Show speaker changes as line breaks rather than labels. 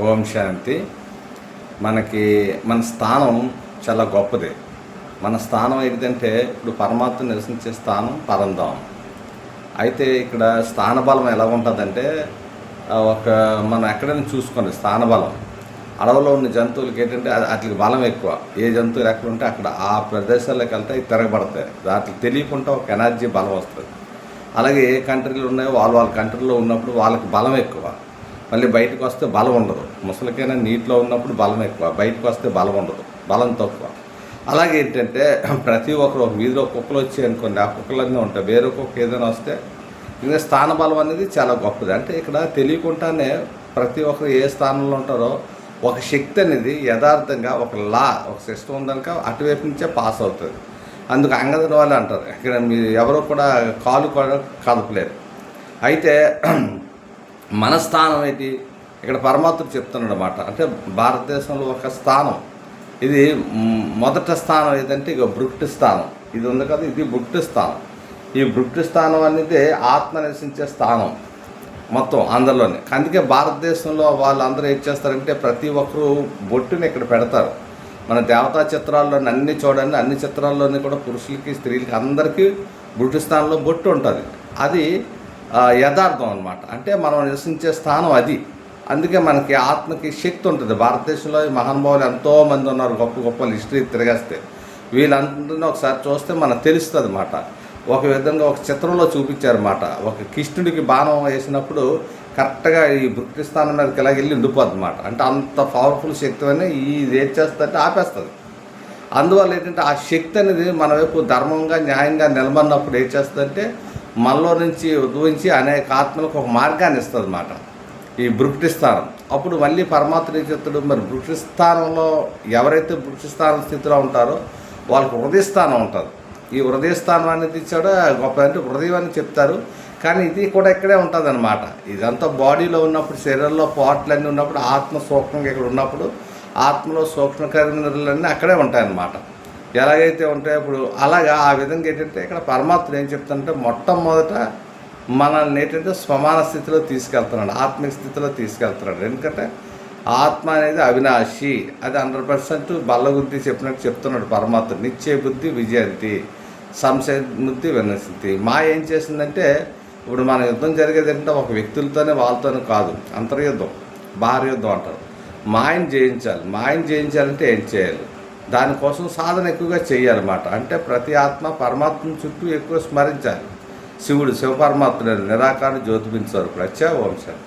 ఓం శాంతి. మన స్థానం చాలా గొప్పది. మన స్థానం ఏంటంటే ఇప్పుడు పరమాత్మ నివసించే స్థానం పరంధామం. అయితే ఇక్కడ స్థానబలం ఎలా ఉంటుందంటే మనం ఎక్కడైనా చూసుకోండి, స్థానబలం అడవిలో ఉన్న జంతువులకి ఏంటంటే వాటికి బలం ఎక్కువ. ఏ జంతువులు ఎక్కడ ఉంటే అక్కడ ఆ ప్రదేశాల్లోకి వెళ్తే అవి తిరగబడతాయి. వాటికి తెలియకుండా ఒక ఎనర్జీ బలం వస్తుంది. అలాగే ఏ కంట్రీలు ఉన్నాయో వాళ్ళ కంట్రీలో ఉన్నప్పుడు వాళ్ళకి బలం ఎక్కువ, మళ్ళీ బయటకు వస్తే బలం ఉండదు. ముసలికైనా నీటిలో ఉన్నప్పుడు బలం ఎక్కువ, బయటకు వస్తే బలం ఉండదు, బలం తక్కువ. అలాగే ఏంటంటే ప్రతి ఒక్కరు ఒక వీధిలో కుక్కలు వచ్చాయి అనుకోండి, ఆ కుక్కలన్నీ ఉంటాయి. వేరే కుక్క ఏదైనా వస్తే ఇంకా స్థాన బలం అనేది చాలా గొప్పది. అంటే ఇక్కడ తెలియకుండానే ప్రతి ఒక్కరు ఏ స్థానంలో ఉంటారో ఒక శక్తి అనేది యథార్థంగా ఒక సిస్టమ్ ఉందనుక అటువైపు నుంచే పాస్ అవుతుంది. అందుకు అంగదని వాళ్ళు అంటారు, ఇక్కడ మీరు ఎవరో కూడా కాలు కూడా కదపలేరు. అయితే మన స్థానం ఏంటి, ఇక్కడ పరమాత్మ చెప్తున్నాడు అన్నమాట. అంటే భారతదేశంలో ఒక స్థానం, ఇది మొదట స్థానం ఏదంటే ఇక బృక్టి స్థానం. ఇది ఉంది కదా, ఇది బృక్టి స్థానం. ఈ బృక్టి స్థానం అనేది ఆత్మ నివసించే స్థానం మొత్తం అందరిలోనే. అందుకే భారతదేశంలో వాళ్ళందరూ ఏం చేస్తారంటే ప్రతి ఒక్కరూ బొట్టుని ఇక్కడ పెడతారు. మన దేవతా చిత్రాల్లోని అన్ని చూడండి, అన్ని చిత్రాల్లోని కూడా పురుషులకి స్త్రీలకి అందరికీ బృక్టి స్థానంలో బొట్టు ఉంటుంది. అది యథార్థం అనమాట. అంటే మనం నివసించే స్థానం అది. అందుకే మనకి ఆత్మకి శక్తి ఉంటుంది. భారతదేశంలో మహానుభావులు ఎంతోమంది ఉన్నారు, గొప్ప గొప్ప హిస్టరీ తిరగేస్తే వీళ్ళందరినీ ఒకసారి చూస్తే మనకు తెలుస్తుంది అన్నమాట. ఒక విధంగా ఒక చిత్రంలో చూపించారన్నమాట. ఒక కృష్ణుడికి బాణం వేసినప్పుడు కరెక్ట్గా ఈ బృక్టి స్థానం మీదకి ఇలా వెళ్ళి ఉండిపోద్ది అన్నమాట. అంటే అంత పవర్ఫుల్ శక్తి అని ఇది ఏం చేస్తుందంటే ఆపేస్తుంది. అందువల్ల ఏంటంటే ఆ శక్తి అనేది మన వైపు ధర్మంగా న్యాయంగా నిలబడినప్పుడు ఏం చేస్తుందంటే మనలో నుంచి ఉద్భవించి అనేక ఆత్మలకు ఒక మార్గాన్ని ఇస్తుంది అన్నమాట ఈ బృక్టి స్థానం. అప్పుడు మళ్ళీ పరమాత్మ చెప్తాడు, మరి బృక్టి స్థానంలో ఎవరైతే బృక్టి స్థానం స్థితిలో ఉంటారో వాళ్ళకి హృదయ స్థానం ఉంటుంది. ఈ హృదయ స్థానం అనేది ఇచ్చాడో గొప్ప, అంటే హృదయం అని చెప్తారు, కానీ ఇది కూడా ఇక్కడే ఉంటుంది అనమాట. ఇదంతా బాడీలో ఉన్నప్పుడు, శరీరంలో పార్ట్లన్నీ ఉన్నప్పుడు, ఆత్మ సూక్ష్మంగా ఇక్కడ ఉన్నప్పుడు ఆత్మలో సూక్ష్మ కర్మలన్నీ అక్కడే ఉంటాయన్నమాట. ఎలాగైతే ఉంటాయో ఇప్పుడు అలాగా ఆ విధంగా ఏంటంటే ఇక్కడ పరమాత్మ ఏం చెప్తానంటే మొట్టమొదట మనల్ని ఏంటంటే సమాన స్థితిలో తీసుకెళ్తున్నాడు, ఆత్మిక స్థితిలో తీసుకెళ్తున్నాడు. ఎందుకంటే ఆత్మ అనేది అవినాశి, అది 100% బల్లబుద్ధి చెప్పినట్టు చెప్తున్నాడు పరమాత్మ. నిశ్చయ బుద్ధి విజయంతి, సంశయ బుద్ధి వినశంతి. ఏం చేసిందంటే ఇప్పుడు మన యుద్ధం జరిగేది ఏంటంటే ఒక వ్యక్తులతోనే వాళ్ళతోనే కాదు, అంతర్యుద్ధం, బాహ్య యుద్ధం అంటారు. మాయను జయించాలంటే ఏం చేయాలి, దానికోసం సాధన ఎక్కువగా చేయాలన్నమాట. అంటే ప్రతి ఆత్మ పరమాత్మ చుట్టూ ఎక్కువ స్మరించాలి. శివుడు శివపరమాత్మ నిరాకారం జ్యోతిపించారు ప్రత్యేక వంశాలు.